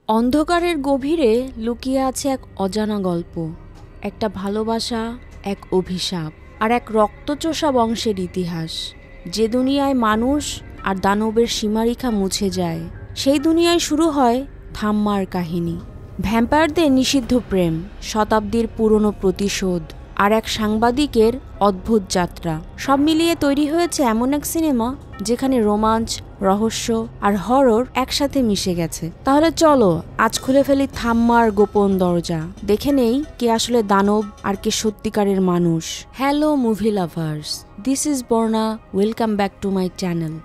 অন্ধকারের গভীরে লুকিয়ে আছে এক অজানা গল্প, একটা ভালোবাসা, এক অভিশাপ আর এক রক্তচোষা বংশের ইতিহাস। যে দুনিয়ায় মানুষ আর দানবের সীমারেখা মুছে যায়, সেই দুনিয়ায় শুরু হয় থাম্মার কাহিনী। ভ্যাম্পায়ারদের নিষিদ্ধ প্রেম, শতাব্দীর পুরনো প্রতিশোধ আর এক সাংবাদিকের অদ্ভুত যাত্রা, সব মিলিয়ে তৈরি হয়েছে এমন এক সিনেমা যেখানে রোমাঞ্চ, রহস্য আর হরর একসাথে মিশে গেছে। তাহলে চলো আজ খুলে ফেলি থাম্মার গোপন দরজা, দেখে নেই কে আসলে দানব আর কে সত্যিকারের মানুষ। Hello movie lovers, this is Barna, welcome back to my channel.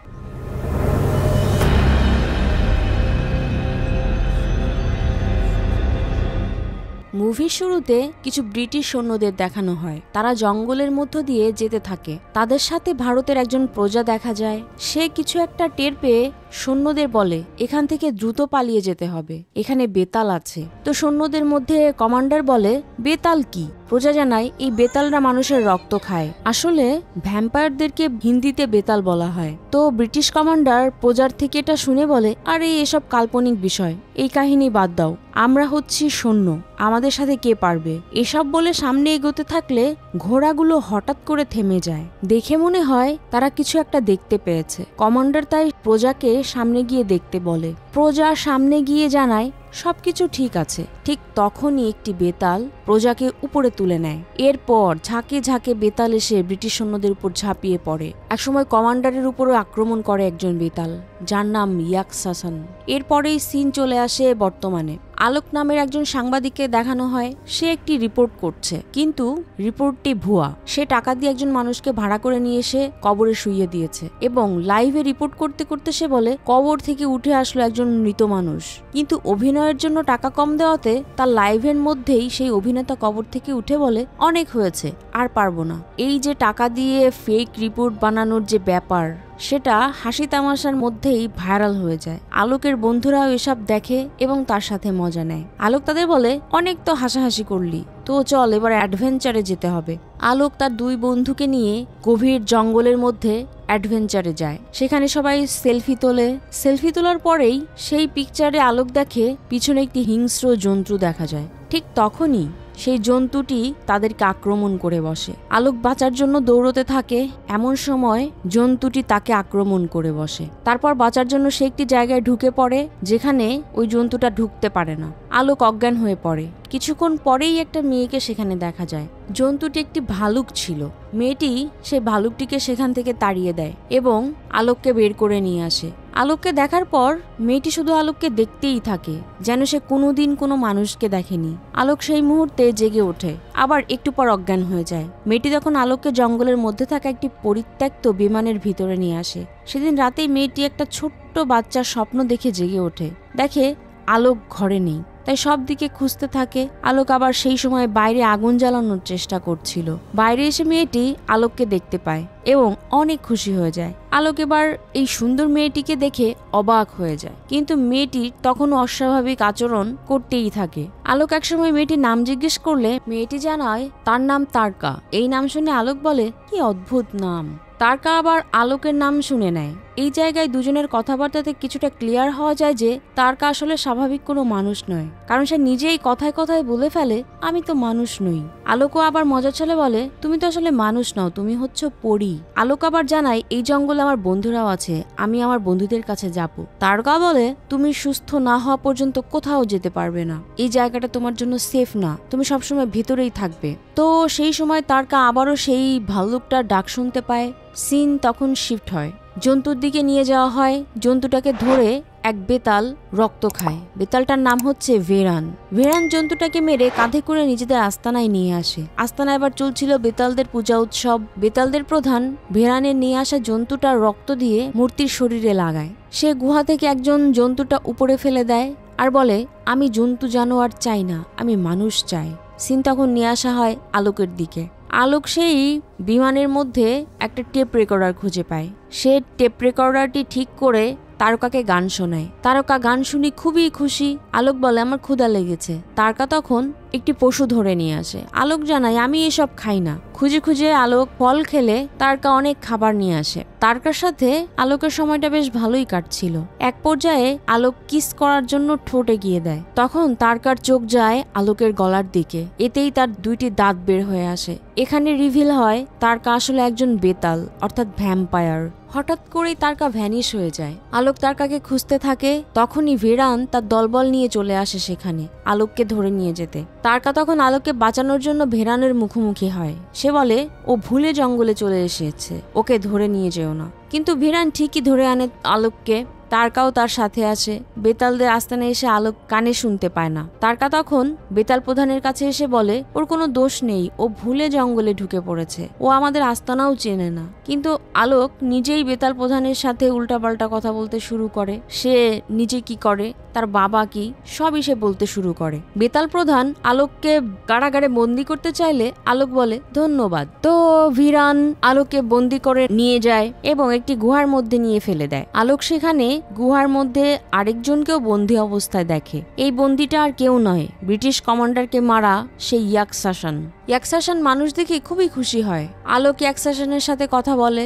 মুভির শুরুতে কিছু ব্রিটিশ সৈন্যদের দেখানো হয়। তারা জঙ্গলের মধ্য দিয়ে যেতে থাকে। তাদের সাথে ভারতের একজন প্রজা দেখা যায়। সে কিছু একটা টের পেয়ে সৈন্যদের বলে, এখান থেকে দ্রুত পালিয়ে যেতে হবে, এখানে বেতাল আছে। তো সৈন্যদের মধ্যে কমান্ডার বলে, বেতাল কি? প্রজা জানায়, এই বেতালরা মানুষের রক্ত খায়। আসলে ভ্যাম্পায়ারদেরকে হিন্দিতে বেতাল বলা হয়। তো ব্রিটিশ কমান্ডার প্রজার থেকে এটা শুনে বলে, আরে এসব কাল্পনিক বিষয়, এই কাহিনী বাদ দাও, আমরা হচ্ছি সৈন্য, আমাদের সাথে কে পারবে? এসব বলে সামনে এগোতে থাকলে ঘোড়াগুলো হঠাৎ করে থেমে যায়। দেখে মনে হয় তারা কিছু একটা দেখতে পেয়েছে। কমান্ডার তাই প্রজাকে সামনে গিয়ে দেখতে বলে। প্রজা সামনে গিয়ে জানায় সবকিছু ঠিক আছে। ঠিক তখনই একটি বেতাল প্রজাকে উপরে তুলে নেয়। এরপর ঝাঁকে ঝাঁকে বেতাল এসে ব্রিটিশ সৈন্যদের উপর ঝাঁপিয়ে পড়ে। একসময় কমান্ডারের উপরও আক্রমণ করে একজন বেতাল, যার নাম ইয়াকসাসান। এরপরেই সিন চলে আসে বর্তমানে। আলোক নামের একজন সাংবাদিককে দেখানো হয়। সে একটি রিপোর্ট করছে, কিন্তু রিপোর্টটি ভুয়া। সে টাকা দিয়ে একজন মানুষকে ভাড়া করে নিয়ে এসে কবরে শুইয়ে দিয়েছে এবং লাইভে রিপোর্ট করতে করতে সে বলে, কবর থেকে উঠে আসলো একজন মৃত মানুষ। কিন্তু অভিনয়ের জন্য টাকা কম দেওয়াতে তার লাইভের মধ্যেই সেই অভিনেতা কবর থেকে উঠে বলে, অনেক হয়েছে, আর পারবো না। এই যে টাকা দিয়ে ফেক রিপোর্ট বানানোর যে ব্যাপার, সেটা হাসি তামাশার মধ্যেই ভাইরাল হয়ে যায়। আলোকের বন্ধুরাও এসব দেখে এবং তার সাথে মজা নেয়। আলোক তাদের বলে, অনেক তো হাসাহাসি করলি, তো চল এবার অ্যাডভেঞ্চারে যেতে হবে। আলোক তার দুই বন্ধুকে নিয়ে গভীর জঙ্গলের মধ্যে অ্যাডভেঞ্চারে যায়। সেখানে সবাই সেলফি তোলে। সেলফি তোলার পরেই সেই পিকচারে আলোক দেখে পিছনে একটি হিংস্র জন্তু দেখা যায়। ঠিক তখনই সেই জন্তুটি তাদেরকে আক্রমণ করে বসে। আলোক বাঁচার জন্য দৌড়তে থাকে। এমন সময় জন্তুটি তাকে আক্রমণ করে বসে। তারপর বাঁচার জন্য সে একটি জায়গায় ঢুকে পড়ে, যেখানে ওই জন্তুটা ঢুকতে পারে না। আলোক অজ্ঞান হয়ে পড়ে। কিছুক্ষণ পরেই একটা মেয়েকে সেখানে দেখা যায়। জন্তুটি একটি ভালুক ছিল। মেয়েটি সেই ভালুকটিকে সেখান থেকে তাড়িয়ে দেয় এবং আলোককে বের করে নিয়ে আসে। আলোককে দেখার পর মেয়েটি শুধু আলোককে দেখতেই থাকে, যেন সে কোনোদিন কোনো মানুষকে দেখেনি। আলোক সেই মুহূর্তে জেগে ওঠে, আবার একটু পর অজ্ঞান হয়ে যায়। মেয়েটি তখন আলোককে জঙ্গলের মধ্যে থাকা একটি পরিত্যক্ত বিমানের ভিতরে নিয়ে আসে। সেদিন রাতেই মেয়েটি একটা ছোট্ট বাচ্চার স্বপ্ন দেখে জেগে ওঠে। দেখে আলোক ঘরে নেই, তাই সব দিকে খুঁজতে থাকে। আলোক আবার সেই সময় বাইরে আগুন জ্বালানোর চেষ্টা করছিল। বাইরে এসে মেয়েটি আলোককে দেখতে পায় এবং অনেক খুশি হয়ে যায়। আলোক এবার এই সুন্দর মেয়েটিকে দেখে অবাক হয়ে যায়, কিন্তু মেয়েটি তখনও অস্বাভাবিক আচরণ করতেই থাকে। আলোক একসময় মেয়েটির নাম জিজ্ঞেস করলে মেয়েটি জানায় তার নাম তারকা। এই নাম শুনে আলোক বলে, কি অদ্ভুত নাম। তারকা আবার আলোকের নাম শুনে নেয়। এই জায়গায় দুজনের কথাবার্তাতে কিছুটা ক্লিয়ার হওয়া যায় যে তারকা আসলে স্বাভাবিক কোনো মানুষ নয়, কারণ সে নিজেই কথায় কথায় বলে ফেলে, আমি তো মানুষ নই। আলোকও আবার মজার ছলে বলে, তুমি তো আসলে মানুষ নও, তুমি হচ্ছ পরী। আলোক আবার জানায়, এই জঙ্গলে আমার বন্ধুরাও আছে, আমি আমার বন্ধুদের কাছে যাব। তারকা বলে, তুমি সুস্থ না হওয়া পর্যন্ত কোথাও যেতে পারবে না, এই জায়গাটা তোমার জন্য সেফ না, তুমি সবসময় ভেতরেই থাকবে। তো সেই সময় তারকা আবারও সেই ভাল্লুকটার ডাক শুনতে পায়। সিন তখন শিফট হয়, জন্তুর দিকে নিয়ে যাওয়া হয়। জন্তুটাকে ধরে এক বেতাল রক্ত খায়। বেতালটার নাম হচ্ছে ভেরান। ভেরান জন্তুটাকে মেরে কাঁধে করে নিজেদের আস্তানায় নিয়ে আসে। আস্তানায় এবার চলছিল বেতালদের পূজা উৎসব। বেতালদের প্রধান ভেরানের নিয়ে আসা জন্তুটার রক্ত দিয়ে মূর্তির শরীরে লাগায়। সে গুহা থেকে একজন জন্তুটা উপরে ফেলে দেয় আর বলে, আমি জন্তু জানোয়ার চাই না, আমি মানুষ চাই। সিন তখন নিয়ে আসা হয় আলোকের দিকে। আলোক সেই বিমানের মধ্যে একটা টেপ রেকর্ডার খুঁজে পায়। সে টেপ রেকর্ডারটি ঠিক করে তারকাকে গান শোনায়। তারকা গান শুনি খুবই খুশি। আলোক বলে, আমার ক্ষুধা লেগেছে। তারকা তখন একটি পশু ধরে নিয়ে আসে। আলোক জানায় আমি এসব খাই না। খুঁজে খুঁজে আলোক ফল খেলে তারকা অনেক খাবার নিয়ে আসে। তারকার সাথে আলোকের সময়টা বেশ ভালোই কাটছিল। এক পর্যায়ে আলোক কিস করার জন্য ঠোঁটে গিয়ে দেয়। তখন তারকার চোখ যায় আলোকের গলার দিকে। এতেই তার 2টি দাঁত বের হয়ে আসে। এখানে রিভিল হয় তারকা আসলে একজন বেতাল, অর্থাৎ ভ্যাম্পায়ার। হঠাৎ করেই তারকা ভ্যানিশ হয়ে যায়। আলোক তারকাকে খুঁজতে থাকে। তখনই ভিরান তার দলবল নিয়ে চলে আসে সেখানে আলোককে ধরে নিয়ে যেতে। তারকা তখন আলোককে বাঁচানোর জন্য ভিরানের মুখোমুখি হয়। সে বলে ও ভুলে জঙ্গলে চলে এসেছে, ওকে ধরে নিয়ে যেও না। কিন্তু ভিরান ঠিকই ধরে আনে আলোককে। তারকাও তার সাথে আসে। বেতালদের আস্তানে এসে আলোক কানে শুনতে পায় না। তারকা তখন বেতাল প্রধানের কাছে এসে বলে ওর কোনো দোষ নেই, ও ভুলে জঙ্গলে ঢুকে পড়েছে, ও আমাদের আস্তানাও চেনে না। কিন্তু আলোক নিজেই বেতাল প্রধানের সাথে উল্টাপাল্টা কথা বলতে শুরু করে। সে নিজে কি করে, তার বাবা কি, সবই সে বলতে শুরু করে। বেতাল প্রধান আলোককে কারাগারে বন্দি করতে চাইলে আলোক বলে ধন্যবাদ। তো ভিরান আলোককে বন্দি করে নিয়ে যায় এবং একটি গুহার মধ্যে নিয়ে ফেলে দেয়। আলোক সেখানে গুহার মধ্যে আরেকজনকেও বন্দি অবস্থায় দেখে। এই বন্দিটা আর কেউ নয়, ব্রিটিশ কমান্ডারকে মারা সেই ইয়াকসাসান। ইয়াকসাসান মানুষ দেখে খুবই খুশি হয়। আলোক ইয়াকসাসানের সাথে কথা বলে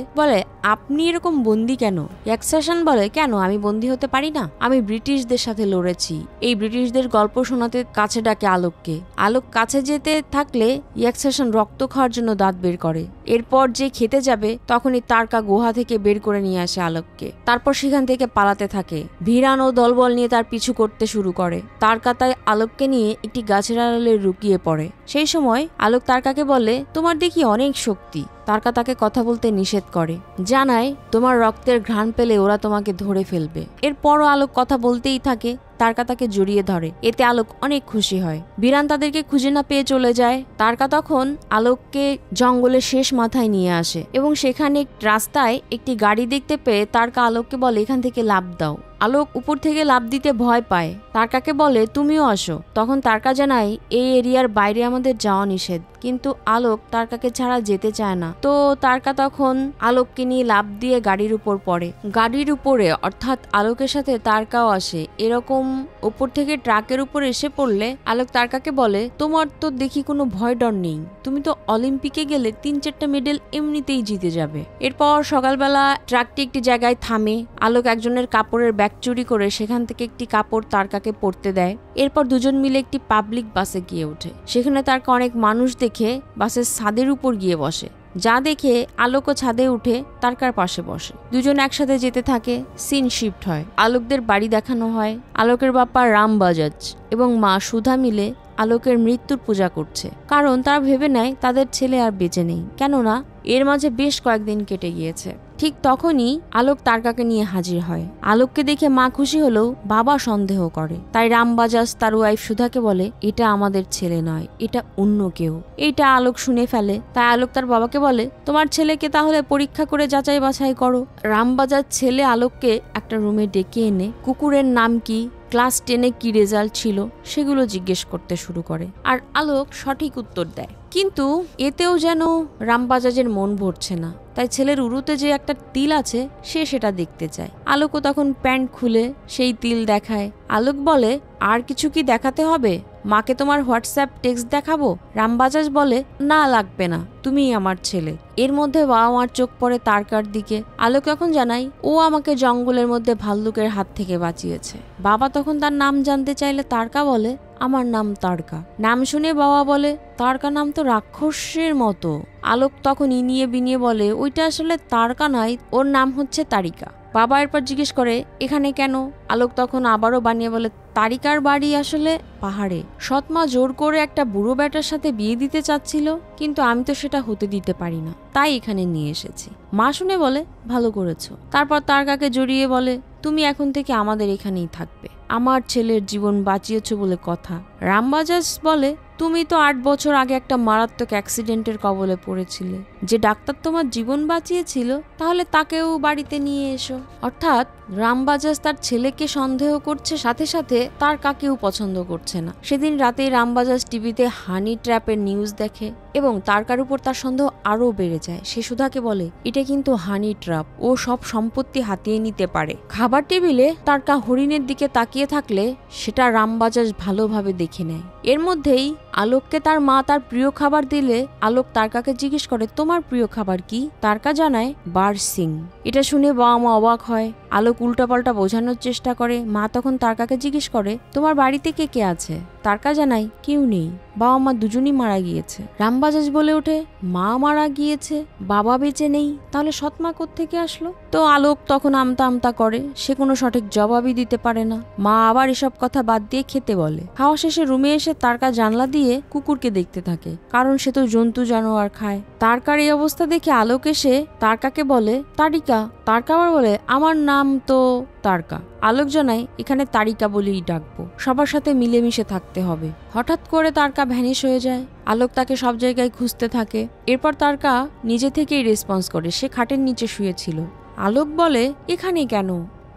আপনি এরকম বন্দি কেন? ইয়াকসাসান বলে কেন, আমি বন্দি হতে পারি না? আমি ব্রিটিশদের সাথে লড়েছি। এই ব্রিটিশদের গল্প শোনাতে কাছে ডাকে আলোককে। আলোক কাছে যেতে থাকলে ইয়াকসাসান রক্ত খাওয়ার জন্য দাঁত বের করে। এরপর যে খেতে যাবে তখনই তারকা গুহা থেকে বের করে নিয়ে আসে আলোককে। তারপর সেখান থেকে পালাতে থাকে। ভিরান ও দলবল নিয়ে তার পিছু করতে শুরু করে। তারকা তাই আলোককে নিয়ে একটি গাছের আড়ালে লুকিয়ে পড়ে। সেই সময় আলোক তারকাকে বলে তোমার দেখি অনেক শক্তি। তারকা তাকে কথা বলতে নিষেধ করে, জানায় তোমার রক্তের ঘ্রাণ পেলে ওরা তোমাকে ধরে ফেলবে। এরপরও আলোক কথা বলতেই থাকে। তারকা তাকে জড়িয়ে ধরে। এতে আলোক অনেক খুশি হয়। ভিরান তাদেরকে খুঁজে না পেয়ে চলে যায়। তারকা তখন আলোককে জঙ্গলের শেষ মাথায় নিয়ে আসে এবং সেখানে রাস্তায় একটি গাড়ি দেখতে পেয়ে তারকা আলোককে বলে এখান থেকে লাফ দাও। আলোক উপর থেকে লাফ দিতে ভয় পায়। তারকাকে বলে তুমিও আসো। তখন তারকা জানায় এই এরিয়ার বাইরে আমাদের যাওয়া নিষেধ, কিন্তু আলোক তারকাকে ছাড়া যেতে চায় না। তো তারকা তখন আলোককে নিয়ে লাফ দিয়ে গাড়ির উপর পড়ে। গাড়ির উপরে অর্থাৎ আলোকের সাথে তারকাও আসে। এরকম উপর থেকে ট্রাকের উপর এসে পড়লে আলোক তারকাকে বলে তোমার তো দেখি কোনো ভয় ডর নেই, তুমি তো অলিম্পিকে গেলে 3-4টা মেডেল এমনিতেই জিতে যাবে। এরপর সকালবেলা ট্রাকটি একটি জায়গায় থামে। আলোক একজনের কাপড়ের ব্যাগ চুরি করে সেখান থেকে একটি কাপড় তারকাকে পরতে দেয়। এরপর দুজন মিলে একটি পাবলিক বাসে গিয়ে ওঠে। সেখানে তারকা অনেক মানুষ দেখে বাসের ছাদের উপর গিয়ে বসে। যা দেখে আলোকও ছাদে উঠে তারকার পাশে বসে। দুজন একসাথে যেতে থাকে। সিন শিফট হয়। আলোকদের বাড়ি দেখানো হয়। আলোকের বাবা রাম বাজাজ এবং মা সুধা মিলে আলোকের মৃত্যুর পূজা করছে, কারণ তারা ভেবে নেয় তাদের ছেলে আর বেঁচে নেই, কেননা এর মাঝে বেশ কয়েকদিন কেটে গিয়েছে। ঠিক তখনই আলোক তারকাকে নিয়ে হাজির হয়। আলোককে দেখে মা খুশি হলেও বাবা সন্দেহ করে। তাই রামবাজাজ তার ওয়াইফ সুধাকে বলে এটা আমাদের ছেলে নয়, এটা অন্য কেউ। এইটা আলোক শুনে ফেলে। তাই আলোক তার বাবাকে বলে তোমার ছেলেকে তাহলে পরীক্ষা করে যাচাই বাছাই করো। রামবাজাজ ছেলে আলোককে একটা রুমে ডেকে এনে কুকুরের নাম কি, ক্লাস 10-এ কি রেজাল্ট ছিল সেগুলো জিজ্ঞেস করতে শুরু করে। আর আলোক সঠিক উত্তর দেয়। কিন্তু এতেও যেন রামবাজাজের মন ভরছে না। তাই ছেলের উরুতে যে একটা তিল আছে সে সেটা দেখতে চায়। আলোকও তখন প্যান্ট খুলে সেই তিল দেখায়। আলোক বলে আর কিছু কি দেখাতে হবে? মাকে তোমার হোয়াটসঅ্যাপ টেক্সট দেখাবো? রামবাজাজ বলে না লাগবে না, তুমিই আমার ছেলে। এর মধ্যে বাবা মার চোখ পড়ে তারকার দিকে। আলোক এখন জানাই ও আমাকে জঙ্গলের মধ্যে ভাল্লুকের হাত থেকে বাঁচিয়েছে। বাবা তখন তার নাম জানতে চাইলে তারকা বলে আমার নাম তারকা। নাম শুনে বাবা বলে তারকা নাম তো রাক্ষসের মতো। আলোক তখন ইনিয়ে বিনিয়ে বলে ওইটা আসলে তারকা নয়, ওর নাম হচ্ছে তারিকা। বাবা এরপর জিজ্ঞেস করে এখানে কেন? আলোক তখন আবারও বানিয়ে বলে তারিকার বাড়ি আসলে পাহাড়ে। সৎমা জোর করে একটা বুড়ো ব্যাটার সাথে বিয়ে দিতে চাচ্ছিল, কিন্তু আমি তো সেটা হতে দিতে পারি না, তাই এখানে নিয়ে এসেছি। মা শুনে বলে ভালো করেছো। তারপর তারকাকে জড়িয়ে বলে তুমি এখন থেকে আমাদের এখানেই থাকবে, আমার ছেলের জীবন বাঁচিয়েছো বলে কথা। রামবাজাজ বলে তুমি তো 8 বছর আগে একটা মারাত্মক অ্যাক্সিডেন্টের কবলে পড়েছিলে, যে ডাক্তার তোমার জীবন বাঁচিয়েছিল তাহলে তাকেও বাড়িতে নিয়ে এসো। অর্থাৎ রামবাজাজ তার ছেলেকে সন্দেহ করছে, সাথে সাথে তার কাকেও পছন্দ করছে না। সেদিন রাতেই রামবাজাজ টিভিতে হানি ট্র্যাপের নিউজ দেখে এবং তারকার উপর তার সন্দেহ আরো বেড়ে যায়। সে সুধাকে বলে, এটা কিন্তু হানি ট্র্যাপ, ও সব সম্পত্তি হাতিয়ে নিতে পারে। খাবার টেবিলে তারকা হরিণের দিকে তাকিয়ে থাকলে সেটা রামবাজাজ ভালোভাবে দেখে নেয়। এর মধ্যেই আলোককে তার মা তার প্রিয় খাবার দিলে আলোক তারকাকে জিজ্ঞেস করে, তোমার প্রিয় খাবার কি? তারকা জানায় বারসিং। এটা শুনে বাবা মা অবাক হয়। আলোক উল্টাপাল্টা বোঝানোর চেষ্টা করে। মা তখন তারকাকে জিজ্ঞেস করে, তোমার বাড়িতে কে কে আছে? তারকা জানায়, কেউ নেই, বাবা মা দুজনই মারা গিয়েছে। রামবাজাজ বলে ওঠে, মা মারা গিয়েছে, বাবা বেঁচে নেই, তাহলে সৎমা কোত্থেকে আসলো? তো আলোক তখন আমতা আমতা করে, সে কোনো সঠিক জবাবই দিতে পারে না। মা আবার এসব কথা বাদ দিয়ে খেতে বলে। খাওয়া শেষে রুমে এসে তারকা জানলা দিয়ে কুকুরকে দেখতে থাকে, কারণ সে তো জন্তু জানোয়ার খায়। তারকার এই অবস্থা দেখে আলোক এসে তারকাকে বলে, তারিকা। তারকা আবার বলে, আমার নাম তো তারকা। আলোক জানায়, এখানে তারিকা বলেই ডাকবো, সবার সাথে মিলেমিশে থাকতে হবে। হঠাৎ করে তারকা ভ্যানিশ হয়ে যায়। আলোক তাকে সব জায়গায় খুঁজতে থাকে। এরপর তারকা নিজে থেকেই রেসপন্স করে, সে খাটের নিচে শুয়েছিল। আলোক বলে, এখানে কেন?